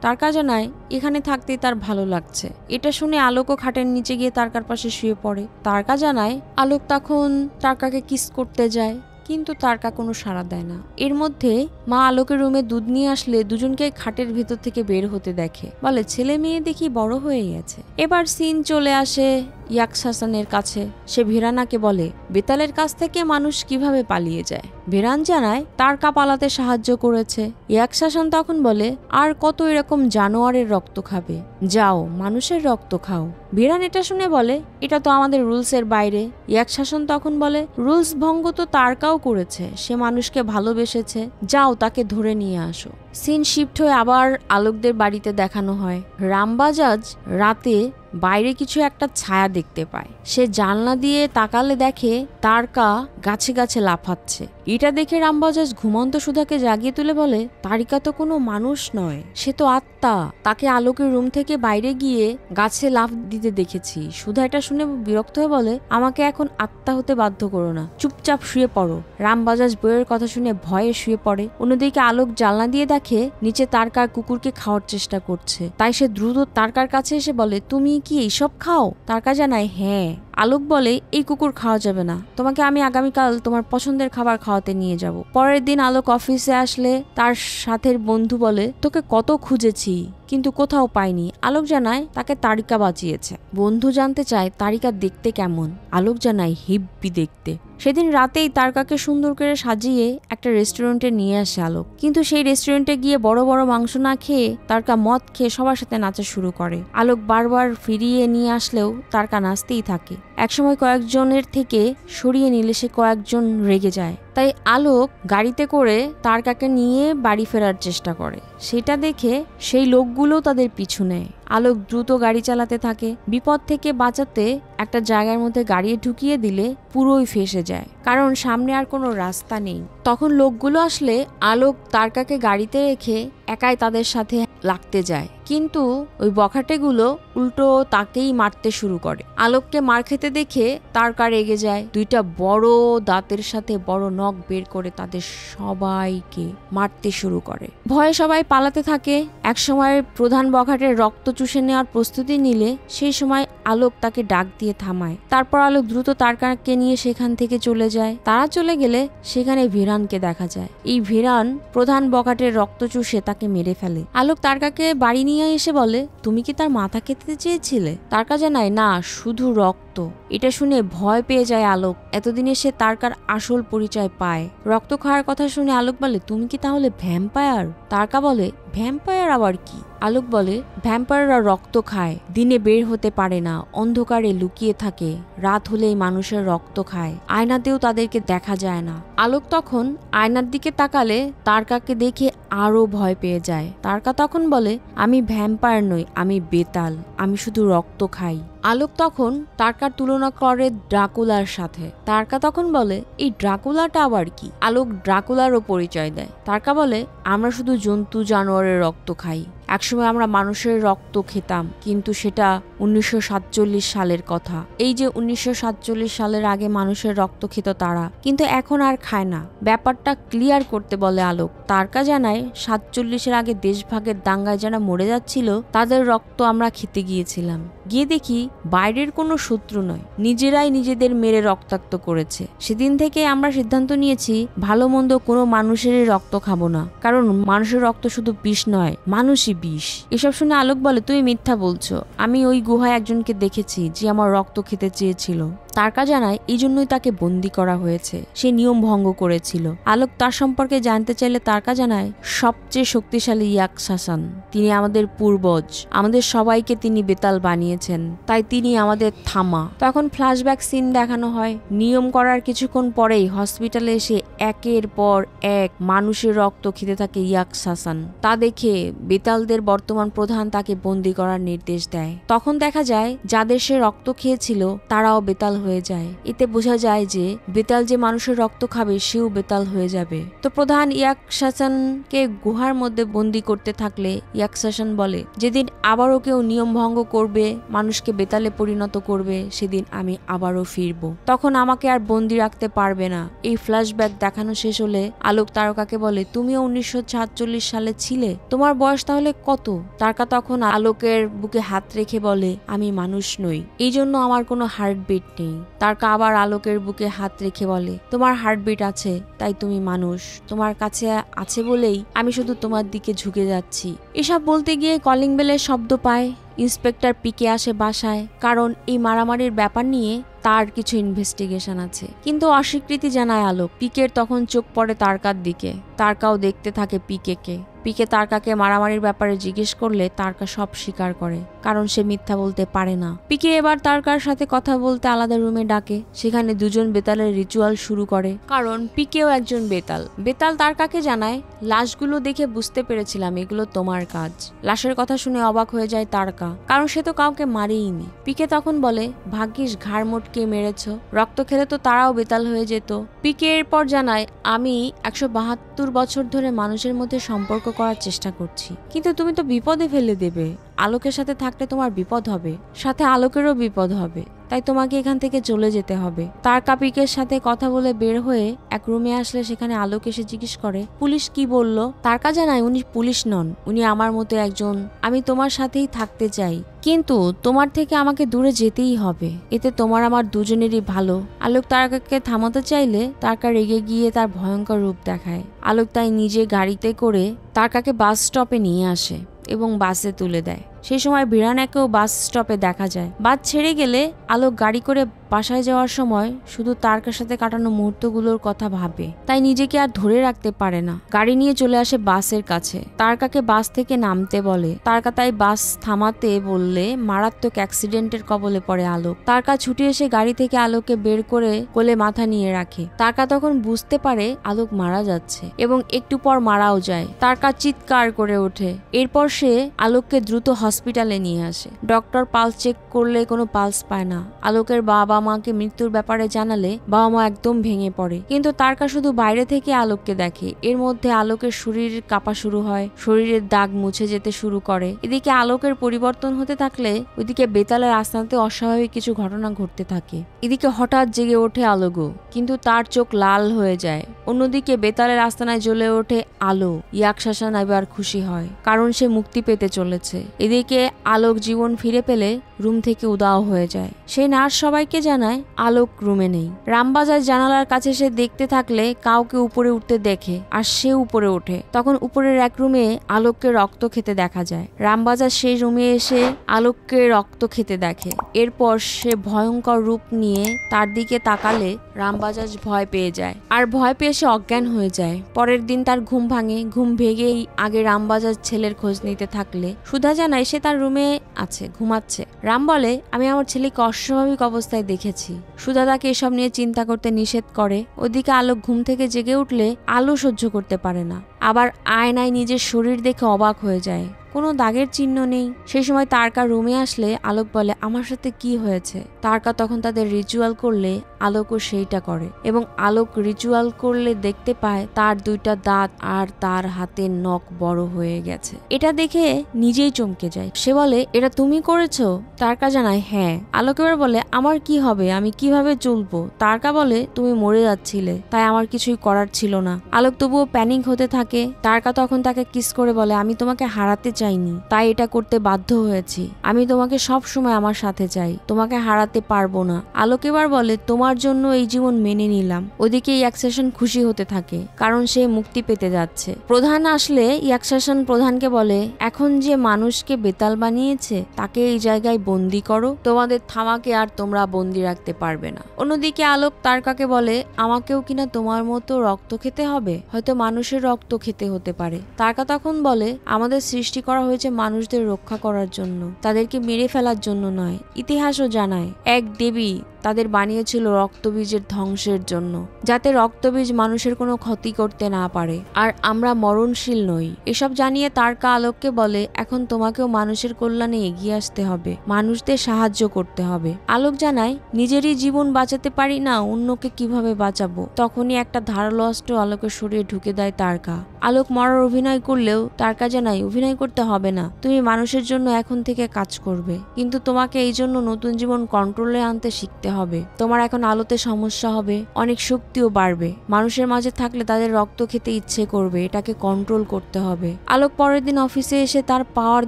তারকা জানায়, এখানে থাকতেই তার ভালো লাগছে। এটা শুনে আলোকও খাটের নিচে গিয়ে তারকার পাশে শুয়ে পড়ে। তারকা জানায়, আলোক তখন তারকাকে কিস করতে যায়, কিন্তু তারকা কোনো সাড়া দেয় না। এর মধ্যে মা আলোকের রুমে দুধ নিয়ে আসলে দুজনকে খাটের ভেতর থেকে বের হতে দেখে, বলে, ছেলে মেয়ে দেখি বড় হয়ে গেছে। এবার সিন চলে আসে ইয়াকশাসনের কাছে। সে ভিরানাকে বলে, বেতালের কাছ থেকে মানুষ কিভাবে পালিয়ে যায়। ভিরান জানায়, তারকা পালাতে সাহায্য করেছে। ইয়াকশাসন তখন বলে, আর কত এরকম জানোয়ারের রক্ত খাবে, যাও মানুষের রক্ত খাও। ভিরান এটা শুনে বলে, এটা তো আমাদের রুলসের বাইরে। ইয়াকশাসন তখন বলে, রুলস ভঙ্গ তো তারকাও করেছে, সে মানুষকে ভালোবেসেছে, যাও তাকে ধরে নিয়ে আসো। সিন শিফট হয়ে আবার আলোকদের বাড়িতে দেখানো হয়। রামবাজাজ রাতে বাইরে কিছু একটা ছায়া দেখতে পায়। সে জানলা দিয়ে তাকালে দেখে তারকা গাছে গাছে লাফাচ্ছে। এটা দেখে রামবাজাজ ঘুমন্ত সুধাকে জাগিয়ে তুলে বলে, তারিকা তো কোনো মানুষ নয়, সে তো আত্মা। তাকে আলোকের রুম থেকে বাইরে গিয়ে গাছে লাফ দিতে দেখেছি। সুধা এটা শুনে বিরক্ত হয়ে বলে, আমাকে এখন আত্মা হতে বাধ্য করো না, চুপচাপ শুয়ে পড়ো। রামবাজাজ বইয়ের কথা শুনে ভয়ে শুয়ে পড়ে। অন্যদিকে আলোক জানলা দিয়ে দেখে নিচে তারকার কুকুরকে খাওয়ার চেষ্টা করছে। তাই সে দ্রুত তারকার কাছে এসে বলে, তুমি কি এইসব খাও? তারকা জানায়, হ্যাঁ। আলোক বলে, এই কুকুর খাওয়া যাবে না, তোমাকে আমি আগামীকাল তোমার পছন্দের খাবার খাওয়াতে নিয়ে যাব। পরের দিন আলোক অফিসে আসলে তার সাথের বন্ধু বলে, তোকে কত খুঁজেছি কিন্তু কোথাও পাইনি। আলোক জানায়, তাকে তারিকা বাঁচিয়েছে। বন্ধু জানতে চায় তারিকা দেখতে কেমন। আলোক জানায়, হিব্বি দেখতে। সেদিন রাতেই তারকাকে সুন্দর করে সাজিয়ে একটা রেস্টুরেন্টে নিয়ে আসে আলোক। কিন্তু সেই রেস্টুরেন্টে গিয়ে বড় বড় মাংস না খেয়ে তারকা মদ খেয়ে সবার সাথে নাচা শুরু করে। আলোক বারবার ফিরিয়ে নিয়ে আসলেও তারকা নাচতেই থাকে। একসময় কয়েকজনের থেকে সরিয়ে নিলে সে কয়েকজন রেগে যায়। তাই আলোক গাড়িতে করে তারকাকে নিয়ে বাড়ি ফেরার চেষ্টা করে। সেটা দেখে সেই লোকগুলো তাদের পিছু নেয়। আলোক দ্রুত গাড়ি চালাতে থাকে। বিপদ থেকে বাঁচাতে একটা জায়গার মধ্যে গাড়ি ঢুকিয়ে দিলে পুরোই ফেসে যায়, কারণ সামনে আর কোনো রাস্তা নেই। তখন লোকগুলো আসলে আলোক তারকাকে গাড়িতে রেখে একাই তাদের সাথে লাগতে যায়, কিন্তু ওই বখাটেগুলো উল্টো তাকেই মারতে শুরু করে। আলোককে মার খেতে দেখে তারকা রেগে যায়। দুইটা বড় দাঁতের সাথে বড় নখ বের করে তাদের সবাইকে মারতে শুরু করে। ভয়ে সবাই পালাতে থাকে। একসময় প্রধান বখাটের রক্ত চুষে নেওয়ার প্রস্তুতি নিলে সেই সময় আলোক তাকে ডাক দিয়ে থামায়। তারপর আলোক দ্রুত তারকাকে নিয়ে সেখান থেকে চলে যায়। তারা চলে গেলে সেখানে ভিরানকে দেখা যায়। এই ভিরান প্রধান বখাটের রক্ত চুষে তাকে মেরে ফেলে। আলোক তারকাকে বাড়ি নিয়ে এসে বলে, তুমি কি তার মাথা খেতে চেয়েছিলে? তারকা জানায়, না, শুধু রক্ত। এটা শুনে ভয় পেয়ে যায় আলোক। এতদিনে সে তারকার আসল পরিচয় পায়। রক্ত খাওয়ার কথা শুনে আলোক বলে, তুমি কি তাহলে ভ্যাম্পায়ার? তারকা বলে, ভ্যাম্পায়ার আবার কি? আলোক বলে, ভ্যাম্পায়াররা রক্ত খায়, দিনে বের হতে পারে না, অন্ধকারে লুকিয়ে থাকে, রাত হলেই মানুষের রক্ত খায়, আয়নাতেও তাদেরকে দেখা যায় না। আলোক তখন আয়নার দিকে তাকালে তারকাকে দেখে আরো ভয় পেয়ে যায়। তারকা তখন বলে, আমি ভ্যাম্পায়ার নই, আমি বেতাল, আমি শুধু রক্ত খাই। আলোক তখন তারকার তুলনা করে ড্রাকুলার সাথে। তারকা তখন বলে, এই ড্রাকুলাটা আবার কি? আলোক ড্রাকুলারও পরিচয় দেয়। তারকা বলে, আমরা শুধু জন্তু জানোয়ারের রক্ত খাই, একসময় আমরা মানুষের রক্ত খেতাম, কিন্তু সেটা 1947 সালের কথা। এই যে 1947 সালের আগে মানুষের রক্ত খেত তারা, কিন্তু এখন আর খায় না। ব্যাপারটা ক্লিয়ার করতে বলে আলোক। তারকা জানায় 47-এর আগে দেশভাগের দাঙ্গায় যারা মরে যাচ্ছিল তাদের রক্ত আমরা খেতে গিয়েছিলাম। গিয়ে দেখি বাইরের কোনো শত্রু নয়, নিজেরাই নিজেদের মেরে রক্তাক্ত করেছে। সেদিন থেকে আমরা সিদ্ধান্ত নিয়েছি ভালো মন্দ কোনো মানুষেরই রক্ত খাবো না, কারণ মানুষের রক্ত শুধু বিষ নয়, মানুষই বিষ। এসব শুনে আলোক বলে, তুমি মিথ্যা বলছো, আমি ওই গুহায় একজনকে দেখেছি যে আমার রক্ত খেতে চেয়েছিল। তারকা জানায় এই জন্যই তাকে বন্দি করা হয়েছে, সে নিয়ম ভঙ্গ করেছিল। আলোক তার সম্পর্কে জানতে চাইলে তারকা জানায় সবচেয়ে শক্তিশালী ইয়াকশাসন, তিনি আমাদের পূর্বজ, আমাদের সবাইকে তিনি বেতাল বানিয়েছেন, তাই তিনি আমাদের থামা। তখন ফ্ল্যাশব্যাক সিন দেখানো হয়। নিয়ম করার কিছুক্ষণ পরেই হসপিটালে এসে একের পর এক মানুষের রক্ত খেতে থাকে ইয়াকশাসন। তা দেখে বেতালদের বর্তমান প্রধান তাকে বন্দি করার নির্দেশ দেয়। তখন দেখা যায় যাদের সে রক্ত খেয়েছিল তারাও বেতাল হয়ে যায়। এতে বোঝা যায় যে বেতাল যে মানুষের রক্ত খাবে সেও বেতাল হয়ে যাবে। তো প্রধান ইয়াকশাসনকে গুহার মধ্যে বন্দি করতে থাকলে ইয়াকশাসন বলে, যেদিন আবারও কেউ নিয়ম ভঙ্গ করবে, মানুষকে বেতালে পরিণত করবে, সেদিন আমি আবারও ফিরবো, তখন আমাকে আর বন্দি রাখতে পারবে না। এই ফ্ল্যাশব্যাক দেখানো শেষ হলে আলোক তারকাকে বলে, তুমিও 1947 সালে ছিলে, তোমার বয়স তাহলে কত? তারকা তখন আলোকের বুকে হাত রেখে বলে, আমি মানুষ নই, এই জন্য আমার কোনো হার্টবিট নেই। তারকা আবার আলোকের বুকে হাত রেখে বলে, তোমার হার্টবিট আছে, তাই তুমি মানুষ, তোমার কাছে আছে বলেই আমি শুধু তোমার দিকে ঝুঁকে যাচ্ছি। এসব বলতে গিয়ে কলিং বেলের শব্দ পায়। ইন্সপেক্টর পিকে আসে বাসায়, কারণ এই মারামারির ব্যাপার নিয়ে তার কিছু ইনভেস্টিগেশন আছে। কিন্তু অস্বীকৃতি জানায় আলোক। পিকের তখন চোখ পড়ে তারকার দিকে, তারকাও দেখতে থাকে পিকে। পিকে তারকাকে মারামারির ব্যাপারে জিজ্ঞেস করলে তারকা সব স্বীকার করে, কারণ সে মিথ্যা বলতে পারে না। পিকে এবার তারকার সাথে কথা বলতে আলাদা রুমে ডাকে। সেখানে দুজন বেতালের রিচুয়াল শুরু করে, কারণ পিকেও একজন বেতাল। বেতাল তারকাকে জানায়, লাশগুলো দেখে বুঝতে পেরেছিলাম এগুলো তোমার কাজ। লাশের কথা শুনে অবাক হয়ে যায় তারকা, কারণ সে তো কাউকে মারেইনি। পিকে তখন বলে, ভাগ্যিস ঘাড় মোটকে মেরেছ, রক্ত খেলে তো তারাও বেতাল হয়ে যেত। পিকে এরপর জানায়, আমি 172 বছর ধরে মানুষের মধ্যে সম্পর্ক করার চেষ্টা করছি, কিন্তু তুমি তো বিপদে ফেলে দেবে। আলোকের সাথে থাকলে তোমার বিপদ হবে, সাথে আলোকেরও বিপদ হবে, তাই তোমাকে এখান থেকে চলে যেতে হবে। তারকা পিকের সাথে কথা বলে বের হয়ে এক রুমে আসলে সেখানে আলোক এসে জিজ্ঞেস করে, পুলিশ কি বলল? তারকা জানায়, উনি পুলিশ নন, উনি আমার মতো একজন, আমি তোমার সাথেই থাকতে চাই, কিন্তু তোমার থেকে আমাকে দূরে যেতেই হবে, এতে তোমার আমার দুজনেরই ভালো। আলোক তারকাকে থামাতে চাইলে তারকা রেগে গিয়ে তার ভয়ঙ্কর রূপ দেখায়। আলোক তাই নিজে গাড়িতে করে তারকাকে বাস স্টপে নিয়ে আসে এবং বাসে তুলে দেয়। সেই সময় ভিরানাকেও বাস স্টপে দেখা যায়। বাস ছেড়ে গেলে আলোক গাড়ি করে বাসায় যাওয়ার সময় শুধু তারকার সাথে কাটানো মুহূর্তগুলোর কথা ভাবে, তাই নিজেকে আর ধরে রাখতে পারে না। গাড়ি নিয়ে চলে আসে বাসের কাছে, তারকাকে বাস থেকে নামতে বলে। তারকা তাই বাস থামাতে বললে মারাত্মক অ্যাক্সিডেন্টের কবলে পড়ে আলোক। তারকা ছুটে এসে গাড়ি থেকে আলোককে বের করে কোলে মাথা নিয়ে রাখে। তারকা তখন বুঝতে পারে আলোক মারা যাচ্ছে এবং একটু পর মারাও যায়। তারকা চিৎকার করে ওঠে। এরপর সে আলোককে দ্রুত হসপিটালে নিয়ে আসে। ডক্টর পালস চেক করলে কোনো পালস পায় না। আলোকের বাবা মাকে মৃত্যুর ব্যাপারে জানালে বাবা মা একদম ভেঙে পড়ে, কিন্তু তারকা শুধু বাইরে থেকে আলোককে দেখে। এর মধ্যে আলোকের শরীর কাঁপা শুরু হয়, শরীরের দাগ মুছে যেতে শুরু করে। এদিকে আলোকের পরিবর্তন হতে থাকলে ওইদিকে বেতালের আস্তানাতে অস্বাভাবিক কিছু ঘটনা ঘটতে থাকে। এদিকে হঠাৎ জেগে ওঠে আলোকও, কিন্তু তার চোখ লাল হয়ে যায়। অন্যদিকে বেতালের আস্তানায় জ্বলে ওঠে আলো। ইয়াকশাসন এবার খুশি হয়, কারণ সে মুক্তি পেতে চলেছে। এদিকে আলোক জীবন ফিরে পেলে রুম থেকে উদাও হয়ে যায়। সেই নার্স সবাইকে জানায় আলোক রুমে নেই। রামবাজার জানালার কাছে সে দেখতে থাকলে কাউকে উপরে উঠতে দেখে, আর সে উপরে ওঠে। তখন উপরের এক রুমে আলোককে রক্ত খেতে দেখা যায়। রামবাজার সেই রুমে এসে আলোককে রক্ত খেতে দেখে। এরপর সে ভয়ঙ্কর রূপ নিয়ে তার দিকে তাকালে রামবাজার ভয় পেয়ে যায়, আর ভয় পেয়ে সে অজ্ঞান হয়ে যায়। পরের দিন তার ঘুম ভাঙে। ঘুম ভেঙেই আগে রামবাজার ছেলের খোঁজ নিতে থাকলে সুধা জানায় সে তার রুমে আছে, ঘুমাচ্ছে। রাম বলে, আমি আমার ছেলেকে অস্বাভাবিক অবস্থায় দেখেছি। সুধা তাকে এসব নিয়ে চিন্তা করতে নিষেধ করে। ওদিকে আলোক ঘুম থেকে জেগে উঠলে আলো সহ্য করতে পারে না, আবার আয়নায় নিজের শরীর দেখে অবাক হয়ে যায়। কোনো দাগের চিহ্ন নেই। সেই সময় তারকা রুমে আসলে আলোক বলে আমার সাথে কি হয়েছে। তারকা তখন তাদের রিচুয়াল করলে আলোকও সেইটা করে এবং আলোক রিচুয়াল করলে দেখতে পায় তার 2টা দাঁত আর তার হাতের নখ বড় হয়ে গেছে। এটা দেখে নিজেই চমকে যায়। সে বলে এটা তুমি করেছো? তারকা জানায় হ্যাঁ। আলোক এবার বলে আমার কি হবে, আমি কিভাবে চলবো? তারকা বলে তুমি মরে যাচ্ছিলে, তাই আমার কিছুই করার ছিল না। আলোক তবুও প্যানিক হতে থাকে। তারকা তখন তাকে কিস করে বলে আমি তোমাকে হারাতে চাইনি, তাই এটা করতে বাধ্য হয়েছি। আমি তোমাকে সব সময় আমার সাথে চাই, তোমাকে হারাতে পারবো না। আলোক এবার বলে তোমার জন্য এই জীবন মেনে নিলাম। ওদিকে ইয়াকশাসন খুশি হতে থাকে কারণ সে মুক্তি পেতে যাচ্ছে। প্রধান আসলে ইয়াকশাসন প্রধানকে বলে এখন যে মানুষকে বেতাল বানিয়েছে তাকে এই জায়গায় বন্দি করো, তোমাদের থামাকে আর তোমরা বন্দি রাখতে পারবে না। অন্যদিকে আলোক তারকাকে বলে আমাকেও কিনা তোমার মতো রক্ত খেতে হবে, হয়তো মানুষের রক্ত খেতে হতে পারে। তারকা তখন বলে আমাদের সৃষ্টি করা হয়েছে মানুষদের রক্ষা করার জন্য, তাদেরকে মেরে ফেলার জন্য নয়। ইতিহাসও জানায় এক দেবী তাদের বানিয়েছিল রক্তবীজের ধ্বংসের জন্য, যাতে রক্তবীজ মানুষের কোনো ক্ষতি করতে না পারে, আর আমরা মরণশীল নই। এসব জানিয়ে তারকা আলোককে বলে এখন তোমাকেও মানুষের কল্যাণে এগিয়ে আসতে হবে, মানুষদের সাহায্য করতে হবে। আলোক জানায় নিজেরই জীবন বাঁচাতে পারি না, অন্যকে কিভাবে বাঁচাবো। তখনই একটা ধারালো অস্ত্র আলোকের শরীরে ঢুকে দেয় তারকা। আলোক মরার অভিনয় করলেও তারকা জানায় অভিনয় করতে হবে না, তুমি মানুষের জন্য এখন থেকে কাজ করবে, কিন্তু তোমাকে এই জন্য নতুন জীবন কন্ট্রোলে আনতে শিখতে হবে। তোমার এখন আলোতে সমস্যা হবে, অনেক শক্তিও বাড়বে, মানুষের মাঝে থাকলে তাদের রক্ত খেতে ইচ্ছে করবে, এটাকে কন্ট্রোল করতে হবে। আলোক পরের দিন অফিসে এসে তার পাওয়ার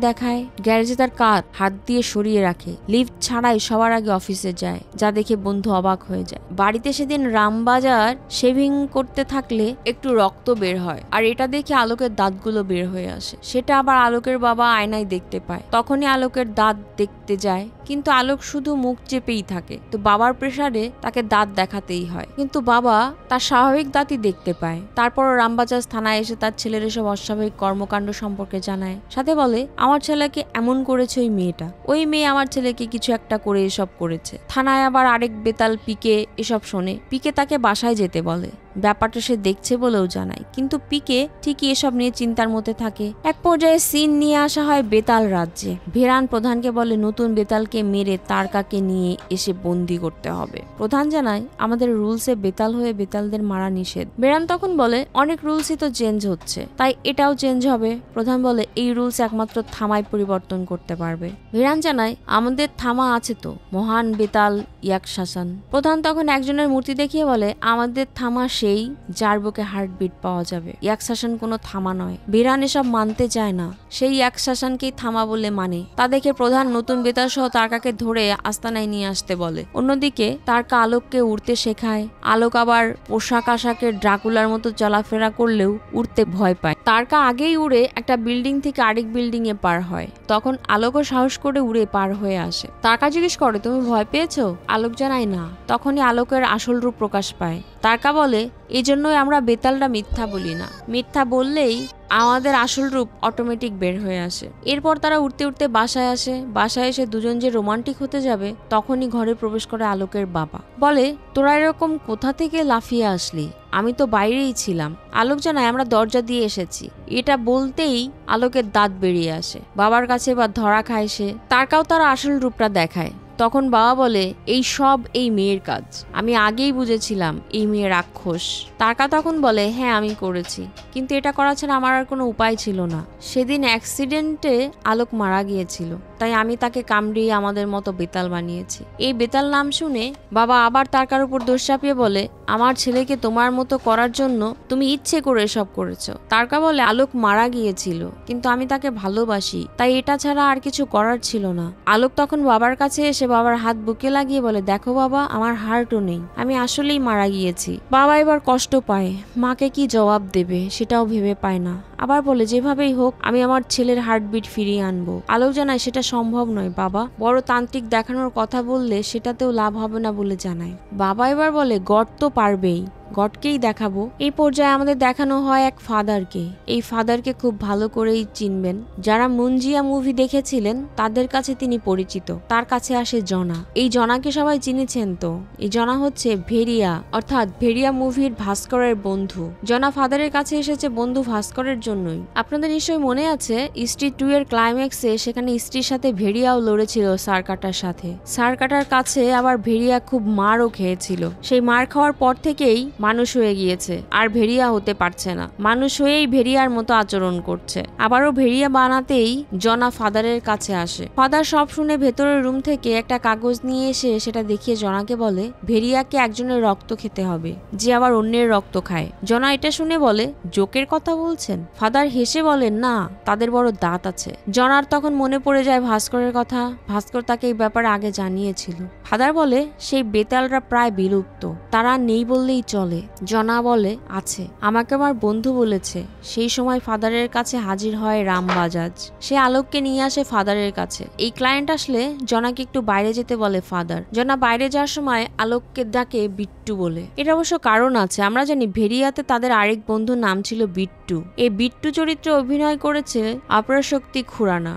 দেখায়। গ্যারেজে তার কাঁধ হাত দিয়ে সরিয়ে রাখে, লিফট ছাড়াই সবার আগে অফিসে যায়, যা দেখে বন্ধু অবাক হয়ে যায়। বাড়িতে সেদিন রামবাজার শেভিং করতে থাকলে একটু রক্ত বের হয়, আর এটা দেখে আলোকের দাঁতগুলো বের হয়ে আসে। সেটা আবার আলোকের বাবা আয়নায় দেখতে পায়। তখনই আলোকের দাঁত দেখতে যায়, কিন্তু আলোক শুধু মুখ চেপেই থাকে। তো বাবার প্রেসারে তাকে দাঁত দেখাতেই হয়, কিন্তু বাবা তার স্বাভাবিক দাঁতই দেখতে পায়। তারপর রামবাজার থানায় এসে তার ছেলের এসব অস্বাভাবিক কর্মকাণ্ড সম্পর্কে জানায়, সাথে বলে আমার ছেলেকে এমন করেছে ওই মেয়েটা, ওই মেয়ে আমার ছেলেকে কিছু একটা করে এসব করেছে। থানায় আবার আরেক বেতাল পিকে এসব শোনে। পিকে তাকে বাসায় যেতে বলে, ব্যাপারটা সে দেখছে বলেও জানায়, কিন্তু পিকে ঠিকই এসব নিয়ে চিন্তার মধ্যে থাকে। এক পর্যায়ে সিন নিয়ে আসা হয় বেতাল রাজ্যে। ভেরান প্রধানকে বলে নতুন বেতালকে মেরে তারকাকে নিয়ে এসে বন্দি করতে হবে। প্রধান জানায় আমাদের রুলসে বেতাল হয়ে বেতালদের মারা নিষেধ। ভেরান তখন বলে অনেক রুলসই তো চেঞ্জ হচ্ছে, তাই এটাও চেঞ্জ হবে। প্রধান বলে এই রুলস একমাত্র থামায় পরিবর্তন করতে পারবে। ভেরান জানায় আমাদের থামা আছে তো, মহান বেতাল ইয়াকশাসন। প্রধান তখন একজনের মূর্তি দেখিয়ে বলে আমাদের থামা সেই যার বুকে হার্টবিট পাওয়া যাবে, ইয়াকশাসন কোনো থামা নয়। ভেরান এসব মানতে চায় না, সেই ইয়াকশাসনকেই থামা বলে মানে। তা দেখে প্রধান নতুন বেতাল সহ তারকাকে ধরে আস্তানায় নিয়ে আসতে বলে। অন্যদিকে তারকা আলোককে উড়তে শেখায়। আলোক আবার পোশাক আশাকের ড্রাকুলার মতো চলাফেরা করলেও উড়তে ভয় পায়। তারকা আগেই উড়ে একটা বিল্ডিং থেকে আরেক বিল্ডিং এ পার হয়, তখন আলোকও সাহস করে উড়ে পার হয়ে আসে। তারকা জিজ্ঞেস করে তুমি ভয় পেয়েছো? আলোক জানায় না। তখনই আলোকের আসল রূপ প্রকাশ পায়। তারকা বলে এই জন্যই আমরা বেতালরা মিথ্যা বলি না, মিথ্যা বললেই আমাদের আসল রূপ অটোমেটিক বের হয়ে আসে। এরপর তারা উঠতে উঠতে বাসায় আসে। বাসায় এসে দুজন যে রোমান্টিক হতে যাবে, তখনই ঘরে প্রবেশ করে আলোকের বাবা। বলে তোরা এরকম কোথা থেকে লাফিয়ে আসলি? আমি তো বাইরেই ছিলাম। আলোক জানায় আমরা দরজা দিয়ে এসেছি। এটা বলতেই আলোকের দাঁত বেরিয়ে আসে। বাবার কাছে এবার ধরা খায় সে। তারকাও তার আসল রূপটা দেখায়। তখন বাবা বলে এই সব এই মেয়ের কাজ, আমি আগেই বুঝেছিলাম এই মেয়ে রাক্ষস। তারকা তখন বলে হ্যাঁ আমি করেছি, কিন্তু এটা করা ছাড়া আমার আর কোনো উপায় ছিল না। সেদিন অ্যাক্সিডেন্টে আলোক মারা গিয়েছিল, তাই আমি তাকে কামড়িয়ে আমাদের মতো বেতাল বানিয়েছি। এই বেতাল নাম শুনে বাবা আবার তারকার উপর দোষ চাপিয়ে বলে আমার ছেলেকে তোমার মতো করার জন্য তুমি ইচ্ছে করে এসব করেছো। তারকা বলে আলোক মারা গিয়েছিল, কিন্তু আমি তাকে ভালোবাসি, তাই এটা ছাড়া আর কিছু করার ছিল না। আলোক তখন বাবার কাছে এসে বাবার হাত বুকে লাগিয়ে বলে দেখো বাবা, আমার হার্টও নেই, আমি আসলেই মারা গিয়েছি। বাবা এবার কষ্ট পায়, মাকে কি জবাব দেবে সেটাও ভেবে পায় না। আবার বলে যেভাবেই হোক আমি আমার ছেলের হার্টবিট ফিরিয়ে আনবো। আলোক জানায় সেটা সম্ভব নয় বাবা, বড় তান্ত্রিক দেখানোর কথা বললে সেটাতেও লাভ হবে না বলে জানায়। বাবা এবার বলে গড তো পারবেই, গডকেই দেখাবো। এই পর্যায়ে আমাদের দেখানো হয় এক ফাদারকে। এই ফাদারকে খুব ভালো করেই চিনবেন, যারা মুনজিয়া মুভি দেখেছিলেন তাদের কাছে তিনি পরিচিত। তার কাছে আসে জনা। এই জনাকে সবাই চিনেছেন তো, এই জনা হচ্ছে ভেরিয়া, অর্থাৎ ভেরিয়া মুভির ভাস্করের বন্ধু। জনা ফাদারের কাছে এসেছে বন্ধু ভাস্করের জন্যই। আপনাদের নিশ্চয়ই মনে আছে স্ত্রী 2 এর ক্লাইম্যাক্সে সেখানে স্ত্রীর সাথে ভেরিয়াও লড়েছিল সারকাটার সাথে। সারকাটার কাছে আবার ভেরিয়া খুব মারও খেয়েছিল। সেই মার খাওয়ার পর থেকেই মানুষ হয়ে গিয়েছে, আর ভেরিয়া হতে পারছে না। মানুষ হয়েই ভেরিয়ার মতো আচরণ করছে। আবারও ভেরিয়া বানাতেই জনা ফাদারের কাছে আসে। ফাদার সব শুনে ভেতরের রুম থেকে একটা কাগজ নিয়ে এসে সেটা দেখিয়ে জনাকে বলে ভেরিয়াকে একজনের রক্ত খেতে হবে, যে আবার অন্যের রক্ত খায়। জনা এটা শুনে বলে জোকের কথা বলছেন? ফাদার হেসে বলেন না, তাদের বড় দাঁত আছে। জনার তখন মনে পড়ে যায় ভাস্করের কথা। ভাস্কর তাকে এই ব্যাপারে আগে জানিয়েছিল। ফাদার বলে সেই বেতালরা প্রায় বিলুপ্ত, তারা নেই বললেই চলে। জনা বলে আছে, আমাকে আমার বন্ধু বলেছে। সেই সময় ফাদারের কাছে হাজির হয় রামবাজাজ। সে আলোককে নিয়ে আসে ফাদারের কাছে। এই ক্লায়েন্ট আসলে জনাকে একটু বাইরে যেতে বলে ফাদার। জনা বাইরে যাওয়ার সময় আলোককে ডাকে বিট্টু বলে। এটা অবশ্য কারণ আছে, আমরা জানি ভেরিয়াতে তাদের আরেক বন্ধুর নাম ছিল বিট্টু। এই বিট্টু চরিত্রে অভিনয় করেছে অপরাশক্তি খুরানা,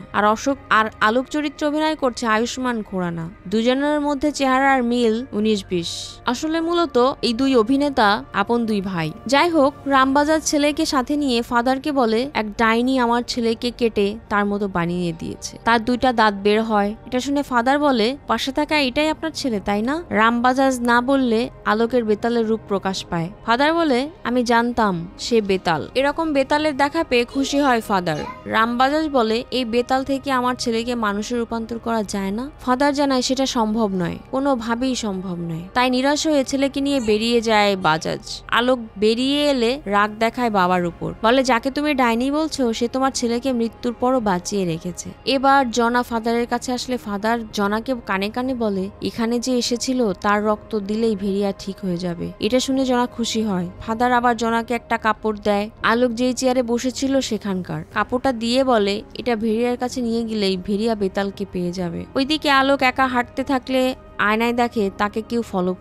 আর আলোক চরিত্রে অভিনয় করছে আয়ুষ্মান খুরানা। দুজনের মধ্যে চেহারার মিল 19-20। আসলে মূলত এই দুই অভিনেতা আপন দুই ভাই। যাই হোক, রামবাজার ছেলেকে সাথে নিয়ে ফাদারকে বলে এক ডাইনি আমার ছেলেকে কেটে তার মতো বানিয়ে দিয়েছে, তার 2টা দাঁত বের হয়। এটা শুনে ফাদার বলে পাশে থাকা এটাই আপনার ছেলে তাই না? রামবাজাজ না বললে আলোকের বেতালের রূপ প্রকাশ পায়। ফাদার বলে আমি জানতাম সে বেতাল। এরকম বেতালের দেখা পেয়ে খুশি হয় ফাদার। রামবাজাজ বলে এই বেতাল থেকে আমার ছেলেকে মানুষে রূপান্তর করা যায় না? ফাদার জানায় সেটা সম্ভব নয়, কোনোভাবেই সম্ভব নয়। তাই নিরাশ হয়ে ছেলেকে নিয়ে বেরিয়ে যায় বাজাজ। আলোক বেরিয়ে এলে রাগ দেখায় বাবার উপর, বলে যাকে তুমি ডাইনি বলছো সে তোমার ছেলেকে মৃত্যুর পরও বাঁচিয়ে রেখেছে। এবার জনা ফাদারের কাছে আসলে ফাদার জনাকে কানে কানে বলে এখানে যে এসেছিল তার রক্ত দিলেই ভেরিয়া ঠিক হয়ে যাবে। এটা শুনে জনা খুশি হয়। ফাদার আবার জনাকে একটা কাপড় দেয়, আলোক যেই চেয়ারে বসেছিল সেখানকার। কাপড়টা দিয়ে বলে এটা ভেরিয়ার কাছে নিয়ে গেলেই ভেরিয়া বেতালকে পেয়ে যাবে। ওইদিকে আলোক একা হাঁটতে থাকলে আয়নায় দেখে তাকে কেউ ফলো